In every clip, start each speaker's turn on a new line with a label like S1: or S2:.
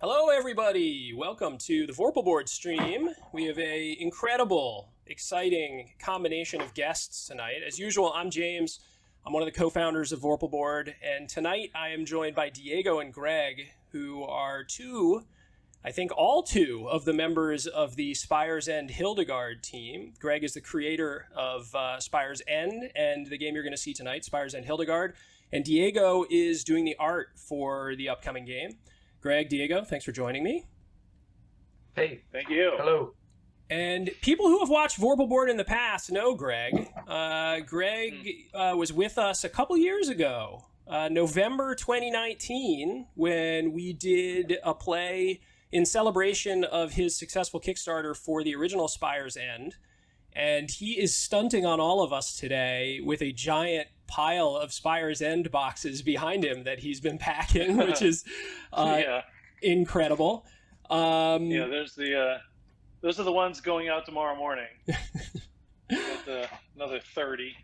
S1: Hello everybody! Welcome to the Vorpal Board stream. We have a incredible, exciting combination of guests tonight. As usual, I'm James. I'm one of the co-founders of Vorpal Board, and tonight I am joined by Diego and Greg, who are all two of the members of the Spires End Hildegard team. Greg is the creator of Spires End and the game you're going to see tonight, Spires End Hildegard, and Diego is doing the art for the upcoming game. Greg, Diego, thanks for joining me.
S2: Hey.
S3: Thank you.
S2: Hello.
S1: And people who have watched Vorpal Board in the past know Greg. Greg was with us a couple years ago, November 2019, when we did a play in celebration of his successful Kickstarter for the original Spires End. And he is stunting on all of us today with a giant pile of Spires End boxes behind him that he's been packing, which is incredible.
S3: There's those are the ones going out tomorrow morning. Another 30.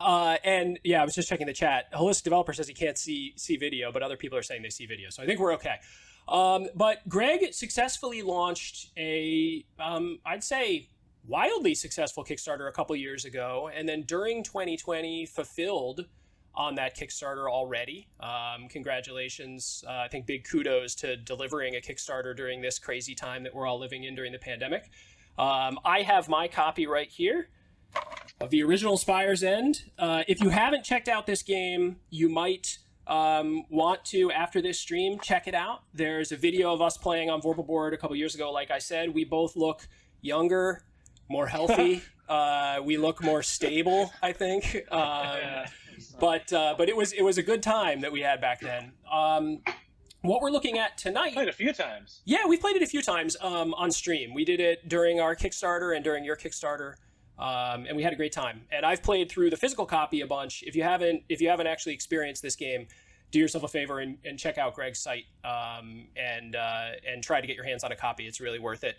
S1: And yeah, I was just checking the chat. Holistic Developer says he can't see video, but other people are saying they see video, so I think we're okay. But Greg successfully launched a, I'd say, wildly successful Kickstarter a couple years ago, and then during 2020 fulfilled on that Kickstarter already. Congratulations. I think big kudos to delivering a Kickstarter during this crazy time that we're all living in during the pandemic. I have my copy right here of the original Spires End. If you haven't checked out this game, you might want to, after this stream, check it out. There's a video of us playing on Vorpal Board a couple years ago. Like I said, we both look younger, more healthy. We look more stable, I think. But it was a good time that we had back then. What we're looking at tonight...
S3: Played a few times.
S1: Yeah, we played it a few times on stream. We did it during our Kickstarter and during your Kickstarter. And we had a great time. And I've played through the physical copy a bunch. If you haven't actually experienced this game, do yourself a favor and check out Greg's site and try to get your hands on a copy. It's really worth it.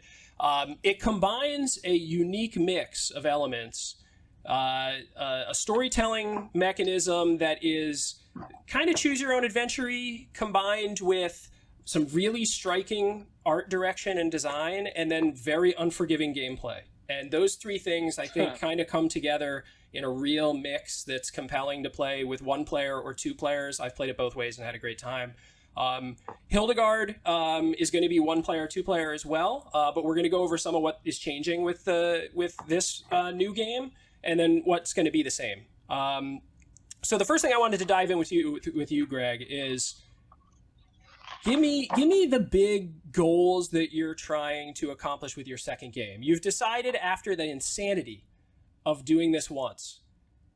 S1: It combines a unique mix of elements, a storytelling mechanism that is kind of choose your own adventure-y, combined with some really striking art direction and design, and then very unforgiving gameplay. And those three things, I think, kind of come together in a real mix that's compelling to play with one player or two players. I've played it both ways and had a great time. Hildegard is going to be one player, two player as well, but we're going to go over some of what is changing with this new game, and then what's going to be the same. So the first thing I wanted to dive in with you, Greg, is give me the big goals that you're trying to accomplish with your second game. You've decided after the insanity of doing this once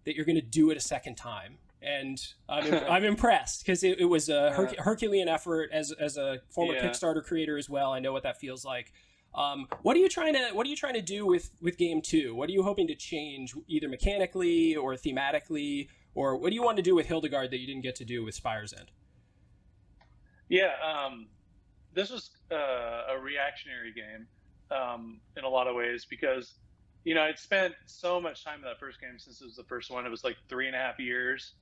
S1: that you're going to do it a second time. And I'm impressed because it was a Herculean effort as a former Kickstarter creator as well. I know what that feels like. What are you trying to do with game two? What are you hoping to change either mechanically or thematically, or what do you want to do with Hildegard that you didn't get to do with Spires End?
S3: Yeah, this was a reactionary game in a lot of ways because, I'd spent so much time in that first game since it was the first one. It was like 3.5 years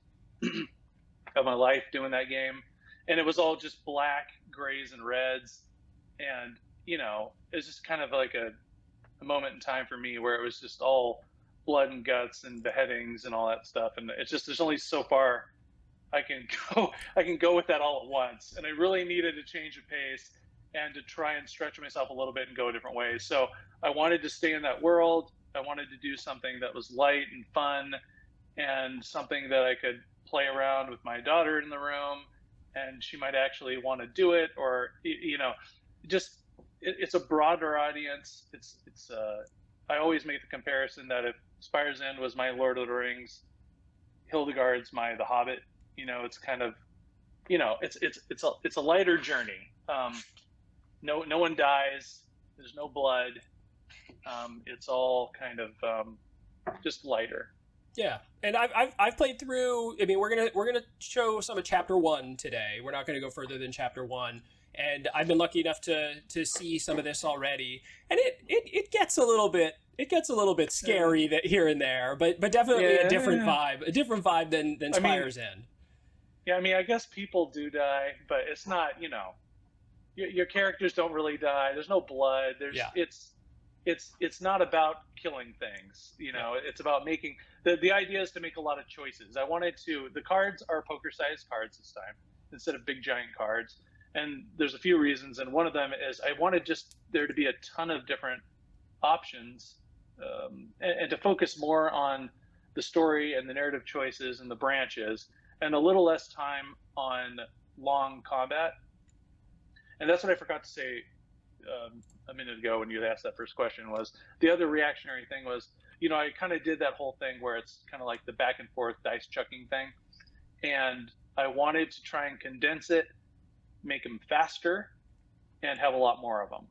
S3: of my life doing that game. And it was all just black, grays, and reds. And, it's just kind of like a moment in time for me where it was just all blood and guts and beheadings and all that stuff. And it's just, there's only so far I can go with that all at once. And I really needed to change the pace and to try and stretch myself a little bit and go a different way. So I wanted to stay in that world. I wanted to do something that was light and fun and something that I could play around with my daughter in the room and she might actually want to do it, or, it's a broader audience. I always make the comparison that if Spires End was my Lord of the Rings, Hildegard's my The Hobbit. It's kind of, it's a lighter journey. No one dies. There's no blood. It's all kind of just lighter.
S1: Yeah, and I've played through. I mean, we're gonna show some of Chapter 1 today. We're not gonna go further than Chapter 1. And I've been lucky enough to see some of this already, and it gets a little bit scary that here and there, but definitely a different vibe than Spires End.
S3: Yeah, I mean, I guess people do die, but it's not, your characters don't really die. There's no blood. It's not about killing things. It's about making the idea is to make a lot of choices. The cards are poker-sized cards this time instead of big giant cards, and there's a few reasons. And one of them is I wanted just there to be a ton of different options, and to focus more on the story and the narrative choices and the branches, and a little less time on long combat. And that's what I forgot to say a minute ago when you asked that first question. Was the other reactionary thing was, I kind of did that whole thing where it's kind of like the back and forth dice chucking thing, and I wanted to try and condense it, make them faster, and have a lot more of them.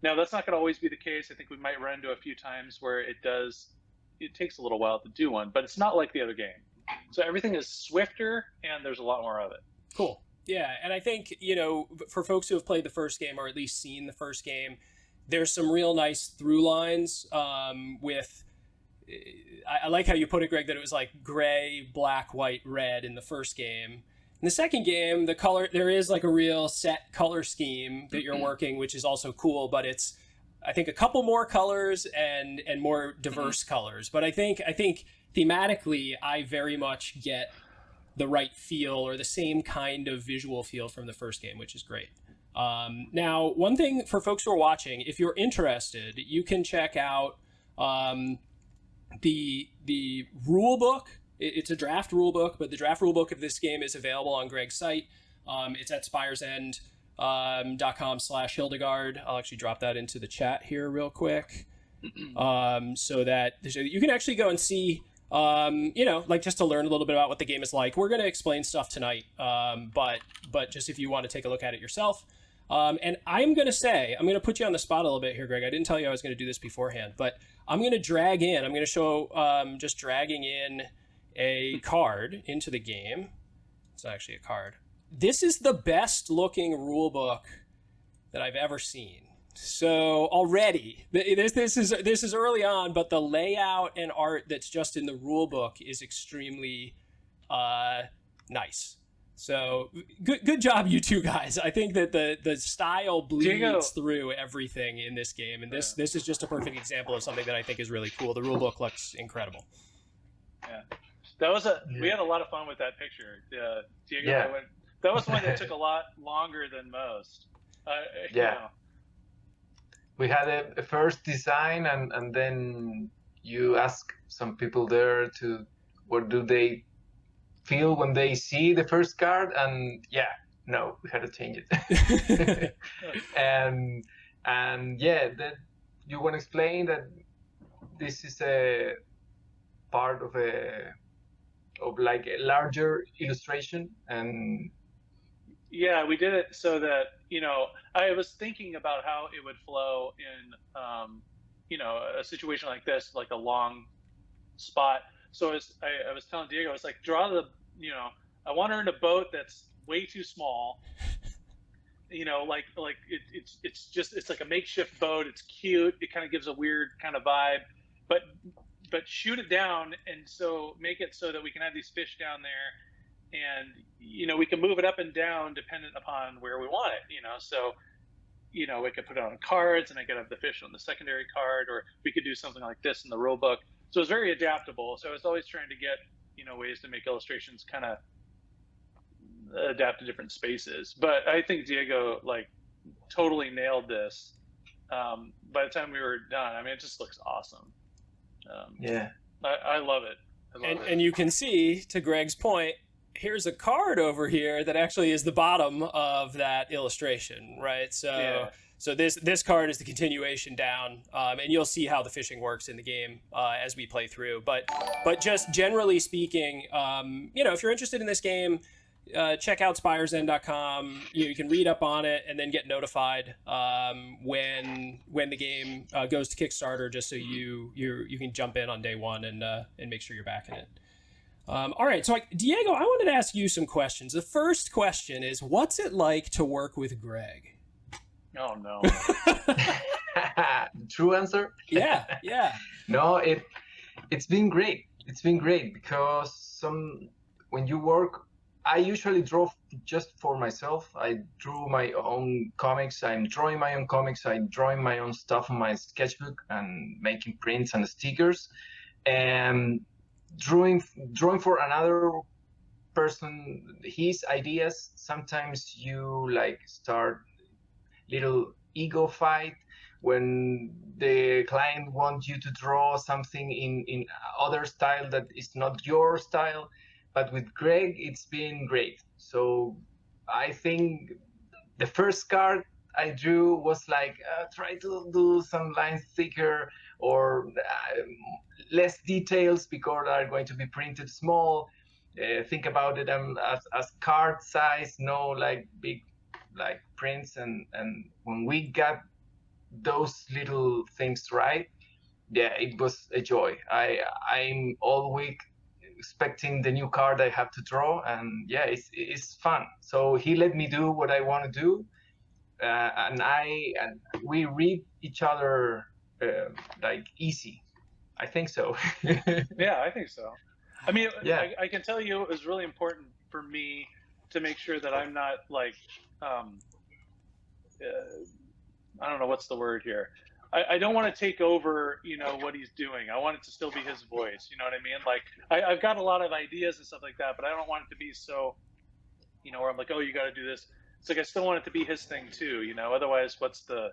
S3: Now, that's not going to always be the case. I think we might run into a few times where it takes a little while to do one, but it's not like the other game. So everything is swifter, and there's a lot more of it.
S1: Cool. Yeah, and I think, for folks who have played the first game, or at least seen the first game, there's some real nice through lines with... I like how you put it, Greg, that it was like gray, black, white, red in the first game. In the second game, there is like a real set color scheme that you're working, which is also cool, but it's, I think, a couple more colors and more diverse colors. But I think thematically, I very much get the right feel, or the same kind of visual feel from the first game, which is great. Now, one thing for folks who are watching, if you're interested, you can check out the rule book. It's a draft rule book, but the draft rule book of this game is available on Greg's site. It's at spiresend.com/Hildegard. I'll actually drop that into the chat here real quick, so that you can actually go and see, just to learn a little bit about what the game is like. We're going to explain stuff tonight, but just if you want to take a look at it yourself. And I'm going to put you on the spot a little bit here, Greg. I didn't tell you I was going to do this beforehand, but I'm going to show just dragging in a card into the game. It's not actually a card. This is the best looking rule book that I've ever seen. So already, this is early on, but the layout and art that's just in the rule book is extremely nice. So good job, you two guys. I think that the style bleeds through everything in this game, and this is just a perfect example of something that I think is really cool. The rule book looks incredible.
S3: Yeah, we had a lot of fun with that picture. Diego, that was one that took a lot longer than most.
S2: We had a first design, and then you ask some people there what do they feel when they see the first card, and we had to change it. and that you want to explain that this is a part of like a larger illustration. And
S3: we did it so that I was thinking about how it would flow in a situation like this, like a long spot. So I was telling Diego, it's like, draw I want her in a boat that's way too small. It's like a makeshift boat. It's cute. It kind of gives a weird kind of vibe, but shoot it down, and so make it so that we can have these fish down there, and we can move it up and down dependent upon where we want it. So we could put it on cards, and I could have the fish on the secondary card, or we could do something like this in the rule book. So it's very adaptable. So I was always trying to get ways to make illustrations kind of adapt to different spaces. But I think Diego totally nailed this. By the time we were done, it just looks awesome. I love it.
S1: And you can see, to Greg's point, here's a card over here that actually is the bottom of that illustration, right? So this card is the continuation down, and you'll see how the fishing works in the game as we play through. But just generally speaking, if you're interested in this game, check out spiresend.com. You can read up on it and then get notified when the game goes to Kickstarter, just so you can jump in on day one and make sure you're backing it. All right, so Diego, I wanted to ask you some questions. The first question is, what's it like to work with Greg?
S3: Oh no.
S2: True answer?
S1: Yeah.
S2: No, it's been great. It's been great because when you work I usually draw just for myself. I drew my own comics. I'm drawing my own comics. I'm drawing my own stuff on my sketchbook and making prints and stickers. And drawing for another person, his ideas. Sometimes you like start little ego fight when the client wants you to draw something in other style that is not your style. But with Greg, it's been great. So I think the first card I drew was like, try to do some lines thicker or less details because are going to be printed small. Think about it as card size, no like big like prints. And when we got those little things right, yeah, it was a joy. I'm all week expecting the new card I have to draw, and yeah, it's fun. So he let me do what I want to do, and we read each other like easy. I think so.
S3: Yeah, I think so. I mean,
S2: Yeah.
S3: I can tell you it was really important for me to make sure that I'm not like, I don't know what's the word here. I don't want to take over, you know, what he's doing. I want it to still be his voice. You know what I mean? Like, I've got a lot of ideas and stuff like that, but I don't want it to be so, you know, where I'm like, oh, you got to do this. It's like I still want it to be his thing too. You know, otherwise, what's the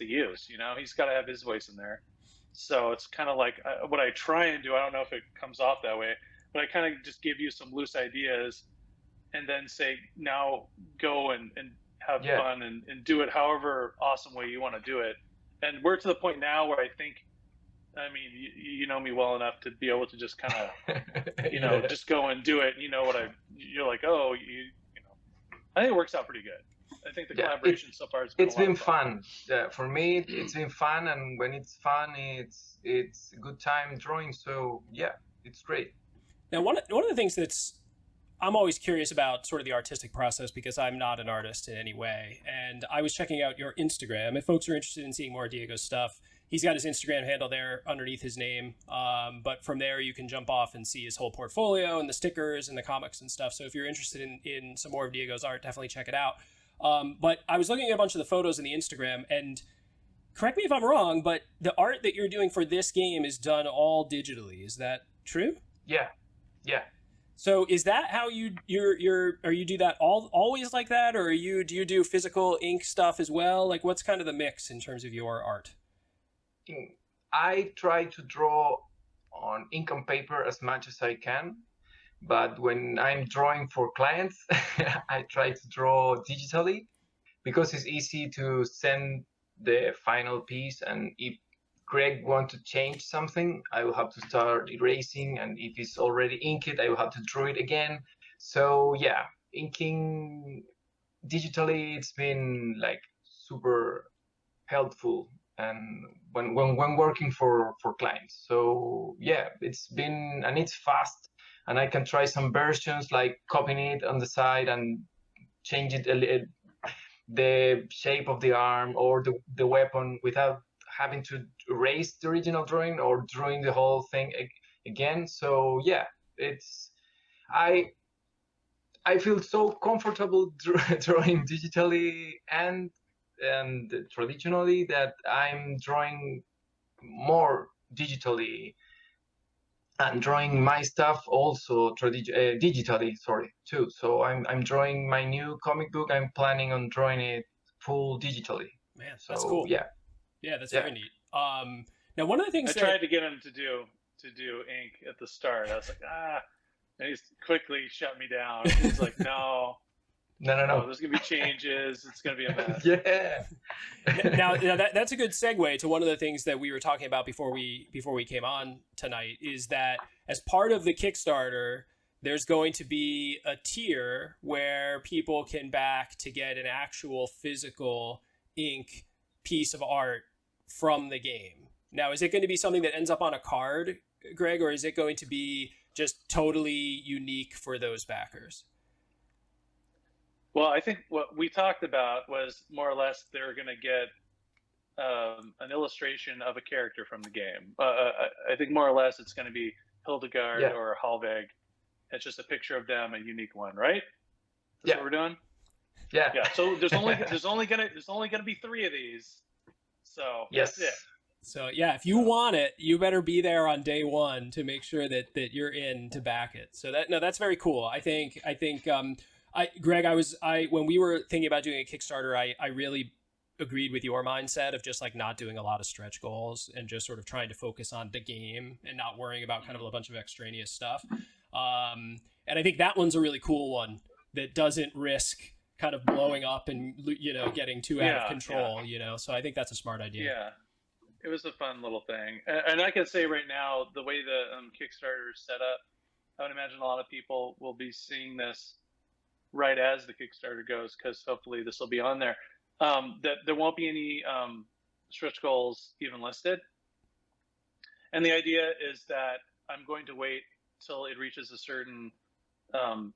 S3: use? You know, he's got to have his voice in there. So it's kind of like what I try and do. I don't know if it comes off that way, but I kind of just give you some loose ideas, and then say, now go and have fun and do it however awesome way you want to do it. And we're to the point now where I think, I mean, you know me well enough to be able to just kind of, you know, just go and do it. You know what you're like, oh, you know, I think it works out pretty good. I think the collaboration so far has been
S2: fun. For me, it's been fun, and when it's fun, it's a good time drawing. So yeah, it's great.
S1: Now, one of the things I'm always curious about sort of the artistic process because I'm not an artist in any way. And I was checking out your Instagram. If folks are interested in seeing more of Diego's stuff, he's got his Instagram handle there underneath his name. But from there, you can jump off and see his whole portfolio and the stickers and the comics and stuff. So if you're interested in some more of Diego's art, definitely check it out. But I was looking at a bunch of the photos in the Instagram, and correct me if I'm wrong, but the art that you're doing for this game is done all digitally. Is that true?
S2: Yeah.
S1: So is that how you do that always like that, or do you do physical ink stuff as well? Like, what's kind of the mix in terms of your art?
S2: I try to draw on ink and paper as much as I can, but when I'm drawing for clients, I try to draw digitally because it's easy to send the final piece, and if Greg want to change something, I will have to start erasing, and if it's already inked, I will have to draw it again. So yeah, inking digitally, it's been like super helpful, and when working for clients. So yeah, it's fast, and I can try some versions like copying it on the side and change it a little, the shape of the arm or the weapon without having to erase the original drawing or drawing the whole thing again. So yeah, I feel so comfortable drawing digitally and traditionally that I'm drawing more digitally and drawing my stuff also digitally, too. So I'm drawing my new comic book. I'm planning on drawing it full digitally.
S1: Man, that's cool. Yeah, that's very neat. Now, one of the things
S3: I tried to get him to do ink at the start. I was like, and he's quickly shut me down. He's like, no. There's gonna be changes. It's gonna be a mess.
S2: Yeah.
S1: Now that's a good segue to one of the things that we were talking about before we came on tonight. Is that as part of the Kickstarter, there's going to be a tier where people can back to get an actual physical ink piece of art from the game. Now, is it going to be something that ends up on a card, Greg, or is it going to be just totally unique for those backers?
S3: Well, I think what we talked about was more or less they're going to get an illustration of a character from the game. I think more or less it's going to be Hildegard or Hallveg, It's just a picture of them, a unique one, right? That's
S2: Yeah.
S3: what we're doing.
S2: Yeah.
S3: Yeah. So there's only gonna be 3 of these. So
S2: Yes.
S3: that's it.
S1: So yeah, if you want it, you better be there on day one to make sure that you're in to back it. So that's very cool. I think Greg, when we were thinking about doing a Kickstarter, I really agreed with your mindset of just like not doing a lot of stretch goals and just sort of trying to focus on the game and not worrying about kind of a bunch of extraneous stuff. And I think that one's a really cool one that doesn't risk kind of blowing up and, you know, getting too out of control, you know? So I think that's a smart idea.
S3: Yeah. It was a fun little thing. And I can say right now, the way the Kickstarter is set up, I would imagine a lot of people will be seeing this right as the Kickstarter goes, because hopefully this will be on there. That there won't be any stretch goals even listed. And the idea is that I'm going to wait till it reaches a certain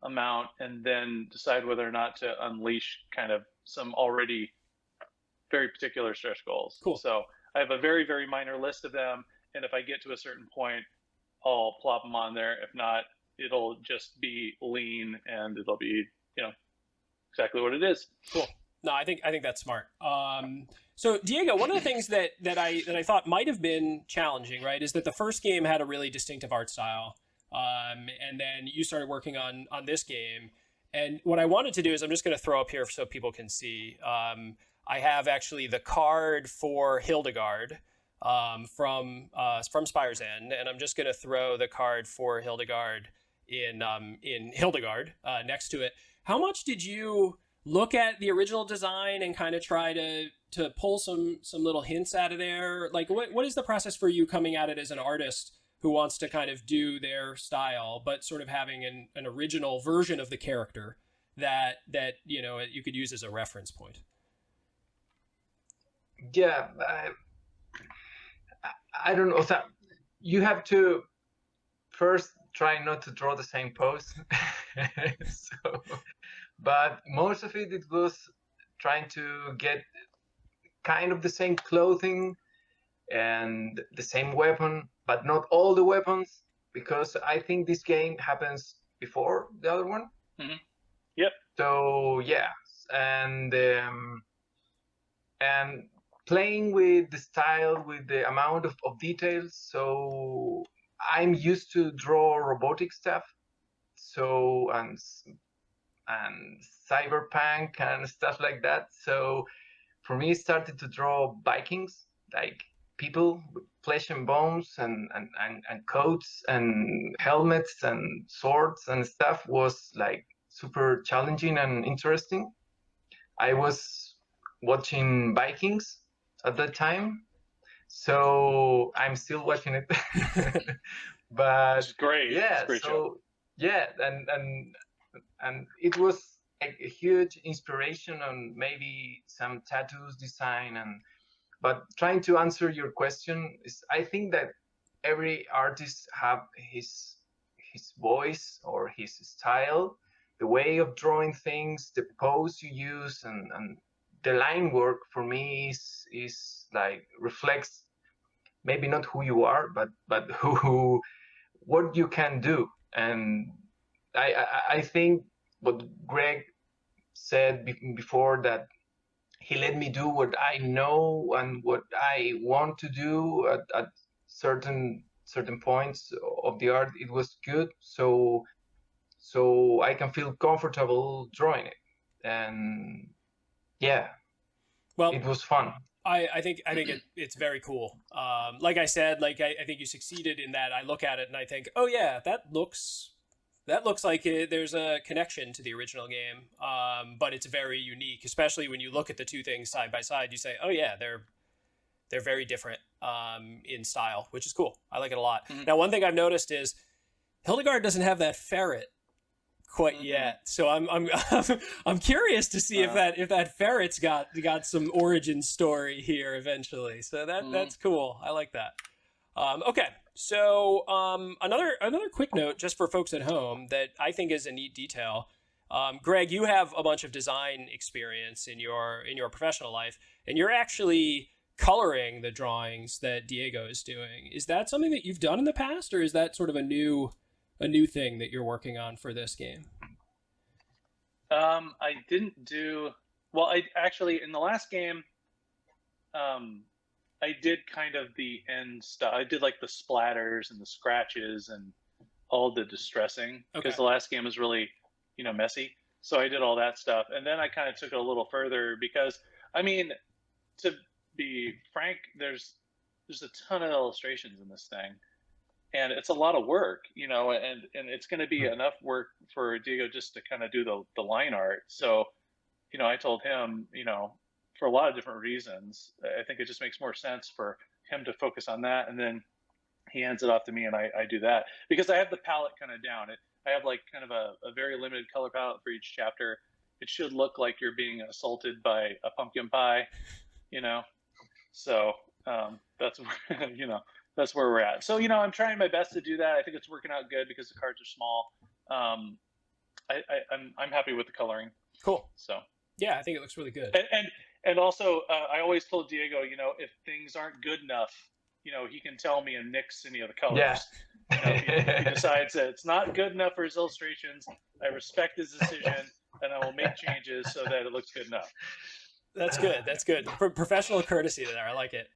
S3: amount and then decide whether or not to unleash kind of some already very particular stretch goals.
S1: Cool.
S3: So I have a very, very minor list of them. And if I get to a certain point, I'll plop them on there. If not, it'll just be lean and it'll be, you know, exactly what it is.
S1: Cool. No, I think that's smart. So Diego, one of the things that I thought might have been challenging, right, is that the first game had a really distinctive art style. And then you started working on this game. And what I wanted to do is I'm just going to throw up here so people can see. I have actually the card for Hildegard from Spires End, and I'm just going to throw the card for Hildegard in Hildegard next to it. How much did you look at the original design and kind of try to pull some little hints out of there? Like, what is the process for you coming at it as an artist who wants to kind of do their style, but sort of having an original version of the character that you know you could use as a reference point?
S2: Yeah, I don't know. So you have to first try not to draw the same pose. But most of it was trying to get kind of the same clothing and the same weapon, but not all the weapons, because I think this game happens before the other one.
S3: Mm-hmm. Yep.
S2: So yeah, and playing with the style, with the amount of details. So I'm used to draw robotic stuff. So and cyberpunk and stuff like that. So for me, it started to draw Vikings, like people with flesh and bones and coats and helmets and swords and stuff was like super challenging and interesting. I was watching Vikings at that time, so I'm still watching it. But
S3: it's great.
S2: Yeah,
S3: it's great
S2: so
S3: show.
S2: Yeah, and it was like a huge inspiration on maybe some tattoos design. But trying to answer your question is, I think that every artist have his voice or his style, the way of drawing things, the pose you use, and the line work for me is like reflects maybe not who you are, but who what you can do. And I think what Greg said before, that he let me do what I know and what I want to do at certain points of the art. It was good, so I can feel comfortable drawing it, and yeah,
S1: well,
S2: it was fun.
S1: I think it's very cool. Like I said, like I think you succeeded in that. I look at it and I think, oh yeah, that looks like there's a connection to the original game, but it's very unique, especially when you look at the two things side by side. You say, oh yeah, they're very different in style, which is cool. I like it a lot. Mm-hmm. Now, one thing I've noticed is Hildegard doesn't have that ferret quite yet, so I'm curious to see if that ferret's got some origin story here eventually. So that's cool. I like that. Okay. So another quick note just for folks at home that I think is a neat detail. Greg, you have a bunch of design experience in your professional life, and you're actually coloring the drawings that Diego is doing. Is that something that you've done in the past, or is that sort of a new a new thing that you're working on for this game?
S3: I didn't do well. I actually in the last game, I did kind of the end stuff. I did like the splatters and the scratches and all the distressing because the last game was really, messy. So I did all that stuff, and then I kind of took it a little further because, I mean, to be frank, there's a ton of illustrations in this thing, and it's a lot of work, and it's going to be enough work for Diego just to kind of do the line art. So, I told him, for a lot of different reasons, I think it just makes more sense for him to focus on that, and then he hands it off to me, and I do that because I have the palette kind of down. I have like kind of a very limited color palette for each chapter. It should look like you're being assaulted by a pumpkin pie, So that's where, that's where we're at. So I'm trying my best to do that. I think it's working out good because the cards are small. I'm happy with the coloring.
S1: Cool.
S3: So
S1: yeah, I think it looks really good.
S3: And also, I always told Diego, if things aren't good enough, he can tell me and nix any of the colors.
S2: Yeah.
S3: If he decides that it's not good enough for his illustrations, I respect his decision, and I will make changes so that it looks good enough.
S1: That's good. That's good. Professional courtesy there. I like it.